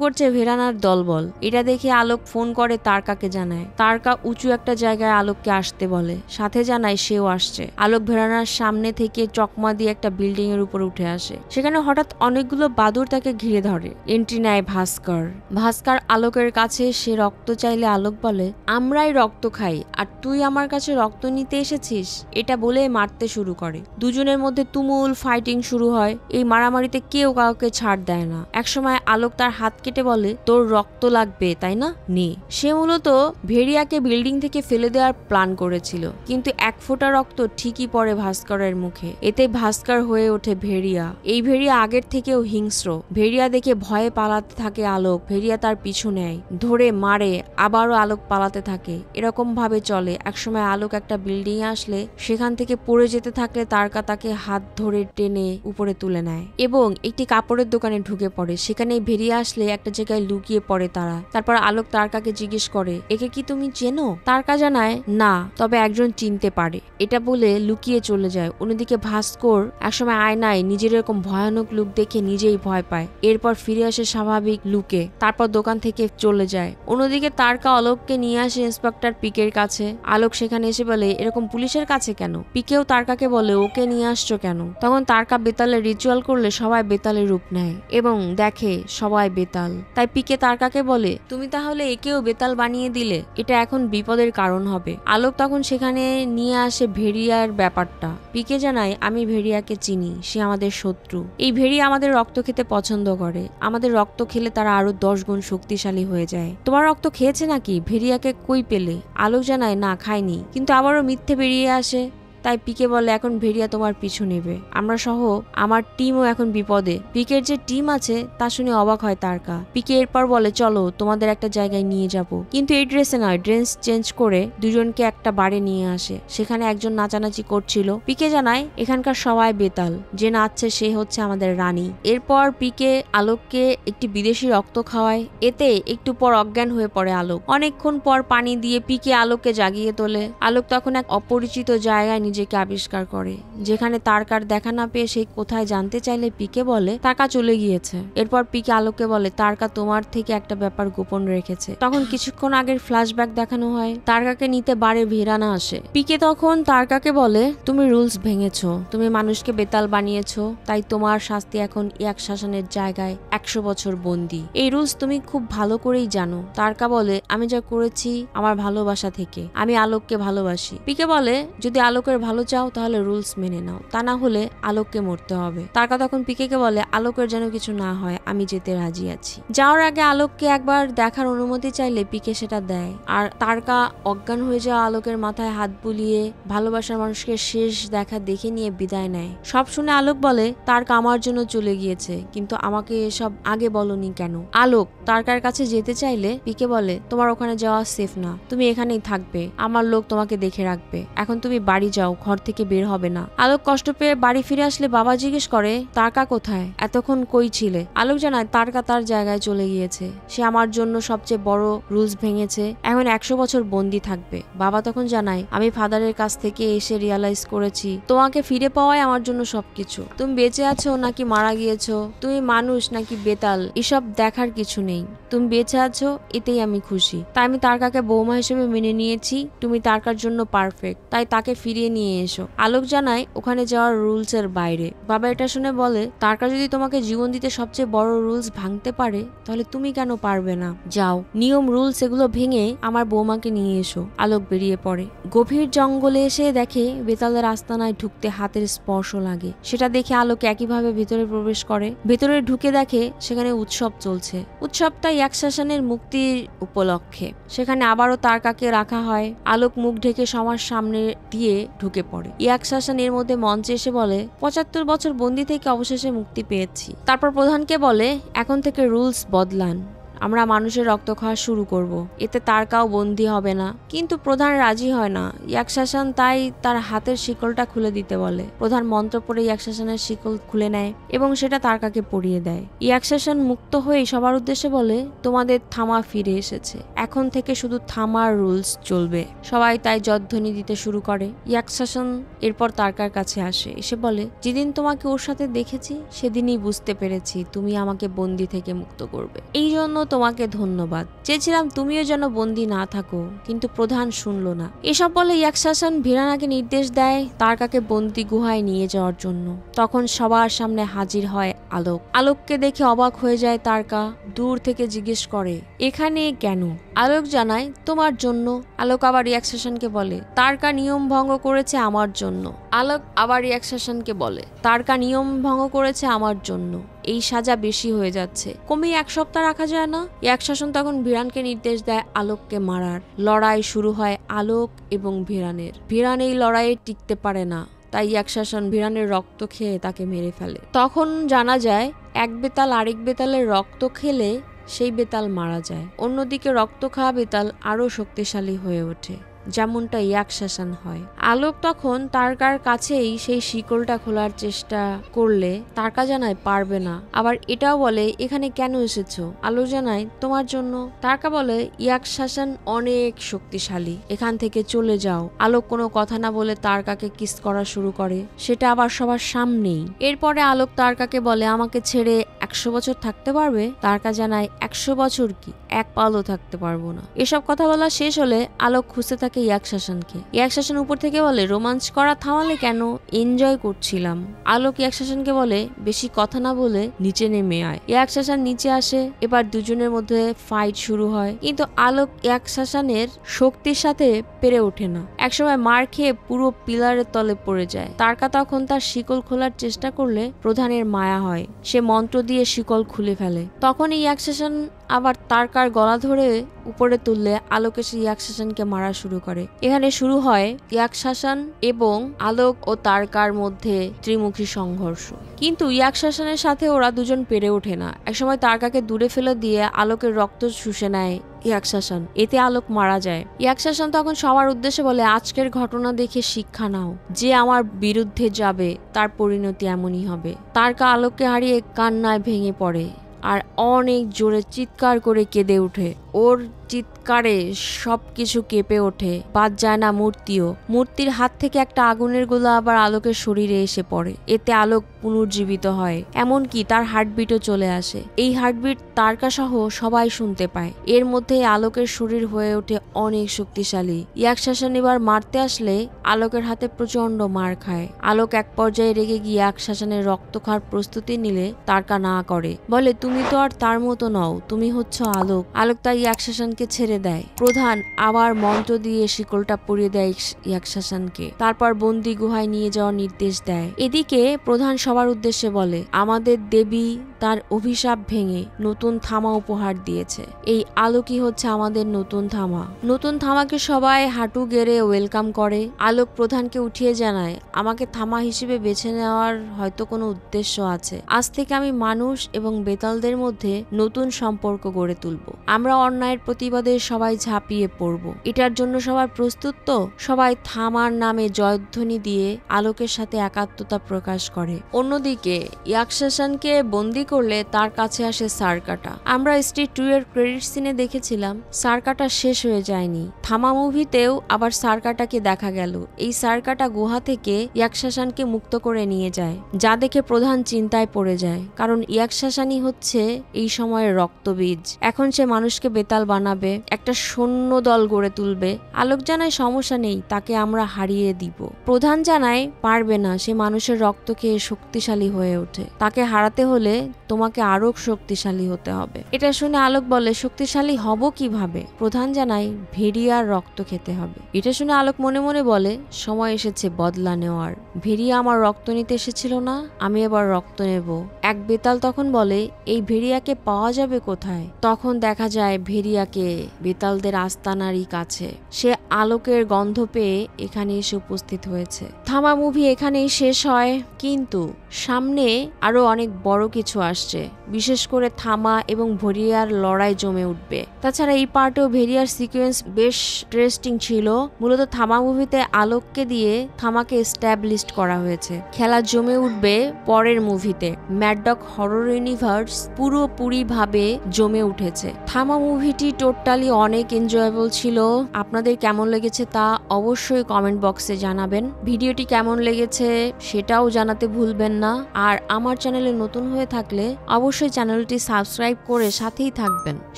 করছে ভেরানার দলবল। এটা দেখে আলোক ফোন করে তারকাকে জানায়। তারকা উঁচু একটা জায়গায় আলোককে আসতে বলে, সাথে জানায় সেও আসছে। আলোক ভেরানার সামনে থেকে চকমা দিয়ে একটা বিল্ডিং এর উপর উঠে আসে। সেখানে হঠাৎ অনেকগুলো বাদুর তাকে ঘিরে ধরে। এন্ট্রি নেয় ভাস্কর আলোকের কাছে। সে রক্ত চাইলে আলোক বলে আমরাই রক্ত খাই আর তুই আমার কাছে রক্ত নিতে এসেছিস, এটা বলে মারতে শুরু করে। দুজনের মধ্যে তুমুল ফাইটিং শুরু হয়। এই মারামারিতে কেউ কাউকে ছাড় দেয় না। একসময় আলোক তার হাত কেটে বলে তোর রক্ত লাগবে তাই না, নে। সে মূলত ভেরিয়াকে বিল্ডিং থেকে ফেলে দেওয়ার প্ল্যান করেছিল, কিন্তু 1 ফোঁটা রক্ত ঠিকই পড়ে ভাস্করের মুখে। এতে ভাস্কর হয়ে ওঠে ভেরিয়া। এই ভেরিয়া আগের থেকেও হিংস্র। ভেরিয়া দেখে ভয়ে পালাতে থাকে আলোক। ভেরিয়া তার পিছু নেয়, ধরে মারে, আবারও আলোক পালাতে থাকে। এরকম ভাবে চলে। একসময় আলোক একটা বিল্ডিং এ আসলে সেখান থেকে পড়ে যেতে থাকলে তারকা তাকে হাত ধরে টেনে উপরে তুলে নেয় এবং একটি কাপড়ের দোকানে ঢুকে পড়ে। সেখানে ভেরিয়া আসলে একটা জায়গায় লুকিয়ে পড়ে তারা। তারপর আলোক তারকাকে জিজ্ঞেস করে একে কি তুমি চেনো? তারকা জানায় না, তবে একজন চিনতে পারে। এটা বলে লুকিয়ে চলে যায়। অন্যদিকে ভাস্কর একসময় আয়নায় নিজের এরকম ভয়ানক লুক দেখে নিজেই ভয় পায়। এরপর ফিরে আসে স্বাভাবিক লুকে, তারপর দোকান থেকে চলে যায়। অন্যদিকে তারকা আলোককে নিয়ে আসে ইন্সপেক্টর পিকের কাছে। আলোক সেখানে এসে বলে এরকম পুলিশের কাছে কেন? পিকেও তারকাকে বলে ওকে নিয়ে আসছো কেন? তখন তারকা বেতালের রিচুয়াল করলে সবাই বেতালের রূপ নেয় এবং দেখে সবাই বেতাল। তাই পিকে তারকাকে বলে তুমি তাহলে একেও বেতাল বানিয়ে দিলে, এটা এখন বিপদের কারণ হবে। আলোক তখন সেখানে নিয়ে আসে ভেরিয়ার ব্যাপারটা। পিকে জানায় আমি ভেরিয়াকে চিনি, সে আমাদের শত্রু। এই ভেরিয়া আমাদের রক্ত খেতে পছন্দ করে। আমাদের রক্ত খেলে তারা আরো 10 গুণ শক্তিশালী হয়ে যায়। তোমার রক্ত খেয়েছে নাকি? ভেরিয়াকে কই পেলে? আলোক জানায় না, খায়নি, কিন্তু আবারও মিথ্যে বেরিয়ে আসে। তাই পিকে বলে এখন ভেরিয়া তোমার পিছু নেবে, আমরা সহ আমার টিমও এখন বিপদে। পিকের যে টিম আছে তা শুনে অবাক হয় তারকা। পিকে এরপর বলে চলো তোমাদের একটা জায়গায় নিয়ে যাব, কিন্তু এই ড্রেসে নয়। ড্রেস চেঞ্জ করে দুজনকে একটা বারে নিয়ে আসে। সেখানে একজন নাচানাচি করছিল। পিকে জানায় এখানকার সবাই বেতাল, যে নাচছে সে হচ্ছে আমাদের রানী। এরপর পিকে আলোককে একটি বিদেশি রক্ত খাওয়ায়। এতে একটু পর অজ্ঞান হয়ে পড়ে আলোক। অনেকক্ষণ পর পানি দিয়ে পিকে আলোককে জাগিয়ে তোলে। আলোক তখন এক অপরিচিত জায়গায় নিজেকে নিজেকে আবিষ্কার করে, যেখানে তারকার দেখা না পেয়ে সেই কোথায় জানতে চাইলে পিকে বলে তারকা চলে গিয়েছে। এরপর পিকে আলোককে বলে তারকা তোমার থেকে একটা ব্যাপার গোপন রেখেছে। তখন কিছুক্ষণ আগের ফ্ল্যাশব্যাক দেখানো হয়, তারকাকে নিতে বারে ভিরানা আসে। পিকে তখন তারকাকে বলে তুমি রুলস ভেঙেছো, তুমি মানুষকে বেতাল বানিয়েছো, তাই তোমার শাস্তি এখন ইয়াক শাসনের জায়গায় 100 বছর বন্দি। এই রুলস তুমি খুব ভালো করেই জানো। তারকা বলে আমি যা করেছি আমার ভালোবাসা থেকে, আমি আলোককে ভালোবাসি। পিকে বলে যদি আলোকের ভালো চাও তাহলে রুলস মেনে নাও, তা না হলে আলোককে মরতে হবে। তারকা তখন পিকেকে বলে আলোকের যেন কিছু না হয়, আমি যেতে রাজি আছি। যাওয়ার আগে আলোককে একবার দেখার অনুমতি চাইলে পিকে সেটা দেয়, আর তারকা অজ্ঞান হয়ে যাওয়া আলোকের মাথায় হাত বুলিয়ে ভালোবাসার মানুষকে শেষ দেখা দেখে নিয়ে বিদায় নেয়। সব শুনে আলোক বলে তারকা আমার জন্য চলে গিয়েছে, কিন্তু আমাকে এসব আগে বলনি কেন? আলোক তারকার কাছে যেতে চাইলে পিকে বলে তোমার ওখানে যাওয়া সেফ না, তুমি এখানেই থাকবে, আমার লোক তোমাকে দেখে রাখবে, এখন তুমি বাড়ি যাও, ঘর থেকে বের হবে না। আলোক কষ্ট পেয়ে বাড়ি ফিরে আসলে বাবা জিজ্ঞেস করে তারকা কোথায়, এতক্ষণ কই ছিলে? আলোক জানায় তারকা তার জায়গায় চলে গিয়েছে, সে আমার জন্য সবচেয়ে বড় রুলস ভেঙেছে, এখন 100 বছর বন্দি থাকবে। বাবা তখন জানায় আমি ফাদারের কাছ থেকে এসে রিয়ালাইজ করেছি তোমাকে ফিরে পাওয়াই আমার জন্য সবকিছু, তুমি বেঁচে আছো নাকি মারা গিয়েছো, তুমি মানুষ নাকি বেতাল, এসব দেখার কিছু নেই, তুমি বেঁচে আছো এতেই আমি খুশি। তাই আমি তারকাকে বৌমা হিসেবে মেনে নিয়েছি, তুমি তারকার জন্য পারফেক্ট, তাই তাকে ফিরিয়ে নিয়ে এসো। আলোক জানায় ওখানে যাওয়ার রুলস এর বাইরে। বাবা এটা শুনে বলে তারকা যদি তোমাকে জীবন দিতে সবচেয়ে বড় রুলস ভাঙতে পারে তাহলে তুমি কেন পারবে না? যাও, নিয়ম রুলস এগুলো ভেঙে আমার বৌমাকে নিয়ে এসো। আলোক বেরিয়ে পড়ে। গভীর জঙ্গলে এসে দেখে বেতালের আস্তানায় ঢুকতে হাতের স্পর্শ লাগে। সেটা দেখে আলোক একইভাবে ভিতরে প্রবেশ করে। ভেতরে ঢুকে দেখে সেখানে উৎসব চলছে। উৎসবটা ইয়াক শাসনের মুক্তির উপলক্ষে। সেখানে আবারও তারকাকে রাখা হয়। আলোক মুখ ঢেকে সবার সামনে দিয়ে ঢুকে পড়ে। ইয়াক শাসন এর মধ্যে মঞ্চে এসে বলে 75 বছর বন্দি থেকে অবশেষে মুক্তি পেয়েছি। তারপর প্রধানকে বলে এখন থেকে রুলস বদলান, আমরা মানুষের রক্ত খাওয়া শুরু করব, এতে তারকাও বন্দী হবে না। কিন্তু প্রধান রাজি হয় না। ইয়াক শাসন তাই তার হাতের শিকলটা খুলে দিতে বলে। প্রধান মন্ত্র পড়ে ইয়াক শাসনের শিকল খুলে নেয় এবং সেটা তারকাকে পরিয়ে দেয়। ইয়াক শাসন মুক্ত হয়ে সবার উদ্দেশ্যে বলে তোমাদের থামা ফিরে এসেছে, এখন থেকে শুধু থামার রুলস চলবে। সবাই তাই জয়ধ্বনি দিতে শুরু করে। ইয়াক শাসন এরপর তারকার কাছে আসে, এসে বলে যেদিন তোমাকে ওর সাথে দেখেছি সেদিনই বুঝতে পেরেছি তুমি আমাকে বন্দি থেকে মুক্ত করবে, এই জন্য তোমাকে ধন্যবাদ। চেয়েছিলাম তুমিও যেন বন্দি না থাকো, কিন্তু প্রধান শুনলো না। এসব বলে ইয়াক শাসন ভিরানাকে নির্দেশ দেয় তারকাকে বন্দি গুহায় নিয়ে যাওয়ার জন্য। তখন সবার সামনে হাজির হয় আলোক। আলোককে দেখে অবাক হয়ে যায় তারকা। দূর থেকে জিজ্ঞেস করে এখানে কেন? আলোক জানায় তোমার জন্য। আলোক আবার ইয়াক শাসনকে বলে তারকা নিয়ম ভঙ্গ করেছে আমার জন্য। আলোক আবার ইয়াক শাসনকে বলে তারকা নিয়ম ভঙ্গ করেছে আমার জন্য, এই সাজা বেশি হয়ে যাচ্ছে, কমিয়ে 1 সপ্তাহ রাখা যায় না? ইয়াক শাসন তখন ভিরানকে নির্দেশ দেয় আলোককে মারার। লড়াই শুরু হয় আলোক এবং ভিরানের। ভিরান এই লড়াইয়ে টিকতে পারে না, তাই ইয়াক শাসন ভিরানের রক্ত খেয়ে তাকে মেরে ফেলে। তখন জানা যায় এক বেতাল আরেক বেতালের রক্ত খেলে সেই বেতাল মারা যায়। অন্যদিকে রক্ত খাওয়া বেতাল আরো শক্তিশালী হয়ে ওঠে, যেমনটা ইয়াক শাসন হয়। আলোক তখন তারকার কাছেই সেই শিকলটা খোলার চেষ্টা করলে তারকা জানায় পারবে না। আবার এটাও বলে এখানে কেন এসেছো? আলোক জানায় তোমার জন্য। তারকা বলে ইয়াক শাসন অনেক শক্তিশালী, এখান থেকে চলে যাও। আলোক কোনো কথা না বলে তারকাকে কিস করা শুরু করে, সেটা আবার সবার সামনেই। এরপরে আলোক তারকাকে বলে আমাকে ছেড়ে 100 বছর থাকতে পারবে? তারকা জানায় 100 বছর কি, 1 পালও থাকতে পারবো না। এসব কথা বলা শেষ হলে আলোক খুঁজতে থাকে ইয়াক শাসনকে। ইয়াক শাসন উপর থেকে বলে রোমাঞ্চ করা থামালে কেন, এনজয় করছিলাম। আলোক ইয়াক শাসনকে বলে বেশি কথা না বলে নিচে নেমে আয়। ইয়াক শাসন নিচে আসে। এবার দুজনের মধ্যে ফাইট শুরু হয়, কিন্তু আলোক ইয়াক শাসনের শক্তির সাথে পেরে ওঠে না। একসময় মার খেয়ে পুরো পিলারের তলে পড়ে যায়। তারকা তখন তার শিকল খোলার চেষ্টা করলে প্রধানের মায়া হয়, সে মন্ত্র দিয়ে শিকল খুলে ফেলে। তখন ইয়াক শাসন আবার তারকার গলা ধরে উপরে তুললে আলোক এসে ইয়াক শাসনকে মারা শুরু করে। এখানে শুরু হয় ইয়াক শাসন এবং আলোক ও তারকার মধ্যে ত্রিমুখী সংঘর্ষ। কিন্তু ইয়াক শাসনের সাথে ওরা দুজন পেরে ওঠে না। একসময় তারকাকে দূরে ফেলে দিয়ে আলোকের রক্ত শুষে নেয় ইয়াক শাসন, এতে আলোক মারা যায়। ইয়াক শাসন তখন সবার উদ্দেশ্যে বলে আজকের ঘটনা দেখে শিক্ষা নাও, যে আমার বিরুদ্ধে যাবে তার পরিণতি এমনই হবে। তারকা আলোককে হারিয়ে কান্নায় ভেঙে পড়ে আর অনেক জোরে চিৎকার করে কেঁদে ওঠে। ওর চিৎকারে সবকিছু কেঁপে ওঠে, বাদ যায় না মূর্তিও। মূর্তির হাত থেকে একটা আগুনের গোলা আবার আলোকের শরীরে এসে পড়ে, এতে আলোক পুনর্জীবিত হয়, এমনকি তার হার্টবিটও চলে আসে। এই হার্টবিট তারকা সহ সবাই শুনতে পায়। এর মধ্যে আলোকের শরীর হয়ে ওঠে অনেক শক্তিশালী। ইয়াকশাসন এবার মারতে আসলে আলোকের হাতে প্রচন্ড মার খায়। আলোক এক পর্যায়ে রেগে গিয়ে ইয়াকশাসনের রক্ত খাওয়ার প্রস্তুতি নিলে তারকা না করে, বলে তুমি তো আর তার মতো নও, তুমি হচ্ছ আলোক। আলোক তাই ইয়াকশাসনকে ছেড়ে দেয়। প্রধান আবার মন্ত্র দিয়ে শিকলটা পরিয়ে দেয় ইয়াকশাসনকে, তারপর বন্দি গুহায় নিয়ে যাওয়ার নির্দেশ দেয়। এদিকে প্রধান সবার উদ্দেশ্যে বলে, আমাদের দেবী তার অভিশাপ ভেঙে নতুন থামা উপহার দিয়েছে। এই আলোকই হচ্ছে আমাদের নতুন থামা। নতুন থামাকে সবাই হাঁটু গেড়ে ওয়েলকাম করে। আলোক প্রধানকে উঠিয়ে জানায়, আমাকে থামা হিসেবে বেছে নেওয়ার হয়তো কোনো উদ্দেশ্য আছে। আজ থেকে আমি মানুষ এবং বেতালদের মধ্যে নতুন সম্পর্ক গড়ে তুলব। আমরা অন্যায়ের প্রতিবাদে সবাই ঝাঁপিয়ে পড়ব। এটার জন্য সবাই প্রস্তুত তো? সবাই থামার নামে জয়ধ্বনি দিয়ে আলোকের সাথে একাত্মতা প্রকাশ করে। অন্যদিকে ইয়াকশাসনকে বন্দি করলে তার কাছে আসে সার্কাটা। আমরা স্ট্রিট 2 এর ক্রেডিট সিনে দেখেছিলাম সার্কাটা শেষ হয়ে যায়নি। থামা মুভিতেও আবার সার্কাটাকে দেখা গেল। এই সার্কাটা গুহা থেকে ইয়াকশাসনকে মুক্ত করে নিয়ে যায়, যা দেখে প্রধান চিন্তায় পড়ে যায়, কারণ ইয়াকশাসনই হচ্ছে এই সময়ের রক্তবীজ। এখন সে মানুষকে বেতাল বানাবে, একটা সৈন্য দল গড়ে তুলবে। আলোক জানায় সমস্যা নেই, তাকে আমরা হারিয়ে দিব। প্রধান জানায় পারবে না, সে মানুষের রক্ত খেয়ে শক্তিশালী হয়ে ওঠে, তাকে হারাতে হলে তোমাকে আরো শক্তিশালী হতে হবে। এটা শুনে আলোক বলে, শক্তিশালী হব কিভাবে? প্রধান জানায় ভেরিয়ার রক্ত খেতে হবে। এটা শুনে আলোক মনে মনে বলে, সময় এসেছে বদলা নেওয়ার। ভেরিয়া আমার রক্ত নিতে এসেছিল না, আমি এবার রক্ত নেব। এক বেতাল তখন বলে, এই ভেরিয়াকে পাওয়া যাবে কোথায়? তখন দেখা যায় ভেরিয়াকে বেতালদের আস্তানারই কাছে। সে আলোকের গন্ধ পেয়ে এখানে এসে উপস্থিত হয়েছে। থামা মুভি এখানেই শেষ হয়, কিন্তু সামনে আরো অনেক বড় কিছু আসছে। বিশেষ করে থামা এবং ভেরিয়ার লড়াই জমে উঠবে। তাছাড়া এই পার্টেও ভেরিয়ার সিকোয়েন্স বেশ ইন্টারেস্টিং ছিল। মূলত থামা মুভিতে আলোককে দিয়ে থামাকে এস্টাবলিশড করা হয়েছে। খেলা জমে উঠবে পরের মুভিতে। ম্যাড ডগ হরর ইউনিভার্স পুরোপুরি ভাবে জমে উঠেছে। থামা মুভিটি টোটালি অনেক এনজয়েবল ছিল। আপনাদের কেমন লেগেছে তা অবশ্যই কমেন্ট বক্সে জানাবেন। ভিডিওটি কেমন লেগেছে সেটাও জানাতে ভুলবেন না। আর আমার চ্যানেলে নতুন হয়ে থাকলে অবশ্যই চ্যানেলটি সাবস্ক্রাইব করে সাথেই থাকবেন।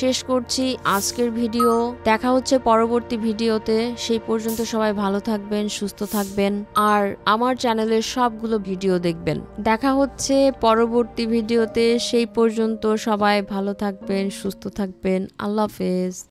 শেষ করছি আজকের ভিডিও। দেখা হচ্ছে পরবর্তী ভিডিওতে। সেই পর্যন্ত সবাই ভালো থাকবেন, সুস্থ থাকবেন, আর আমার চ্যানেলের সবগুলো ভিডিও দেখবেন। দেখা হচ্ছে পরবর্তী ভিডিওতে। সেই পর্যন্ত সবাই ভালো থাকবেন, সুস্থ থাকবেন। আল্লাহ হাফেজ।